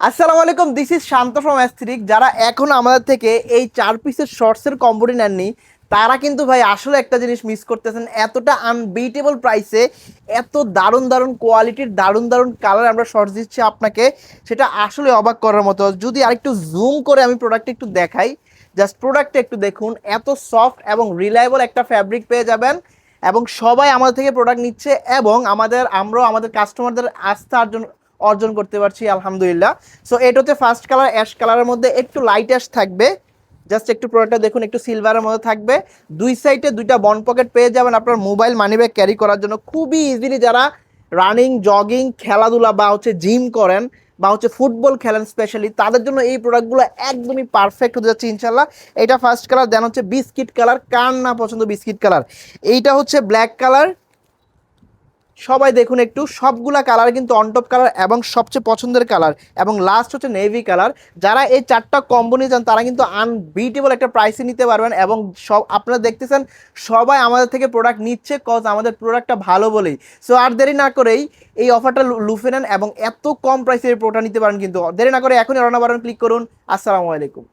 আসসালামু আলাইকুম, this is Shanto from Aesthetic. যারা এখনো আমাদের থেকে এই 4 পিসের শর্টসের কম্বোটি নেননি, তারা কিন্তু ভাই আসলে একটা জিনিস মিস করতেছেন। এতটা আনবিটেবল প্রাইসে এত দারুণ দারুণ কোয়ালিটির দারুণ দারুণ কালার আমরা শর্টস দিচ্ছি আপনাকে, সেটা আসলে অবাক করার মতো। যদি আরেকটু জুম করে আমি প্রোডাক্টটা একটু দেখাই, জাস্ট প্রোডাক্টটা একটু দেখুন। এত সফট এবং রিলায়েবল একটা ফ্যাব্রিক পেয়ে যাবেন, এবং সবাই আমাদের থেকে প্রোডাক্ট নিচ্ছে, এবং আমরাও আমাদের কাস্টমারদের আস্থা অর্জন অর্জন করতে পারছি আলহামদুলিল্লাহ। সো এটা হচ্ছে ফার্স্ট কালার, অ্যাশ কালারের মধ্যে একটু লাইট অ্যাশ থাকবে। জাস্ট একটু প্রোডাক্টটা দেখুন, একটু সিলভারের মধ্যে থাকবে। দুই সাইডে দুইটা বন পকেট পেয়ে যাবেন আপনার মোবাইল মানি ব্যাগ ক্যারি করার জন্য খুবই ইজিলি। যারা রানিং, জগিং, খেলাধুলা বা জিম করেন বা ফুটবল খেলেন স্পেশালি, তাদের জন্য এই প্রোডাক্টগুলো একদমই পারফেক্ট হতে যাচ্ছে ইনশাল্লাহ। এটা ফার্স্ট কালার, দেন হচ্ছে বিস্কিট কালার। কার না পছন্দ বিস্কিট কালার? এইটা হচ্ছে ব্ল্যাক কালার। সবাই দেখুন একটু, সবগুলা কালার কিন্তু অনটপ কালার এবং সবচেয়ে পছন্দের কালার, এবং লাস্ট হচ্ছে নেভি কালার। যারা এই চারটা কম্বো নিয়ে যান, তারা কিন্তু আনবিটেবল একটা প্রাইসে নিতে পারবেন। এবং সব আপনারা দেখতেছেন সবাই আমাদের থেকে প্রোডাক্ট নিচ্ছে, কজ আমাদের প্রোডাক্টটা ভালো বলেই। সো আর দেরি না করেই এই অফারটা লুফে নেন এবং এত কম প্রাইসে এই প্রোডাক্ট নিতে পারেন। কিন্তু দেরি না করে এখনই অর্ডার বাটন ক্লিক করুন। আসসালামু আলাইকুম।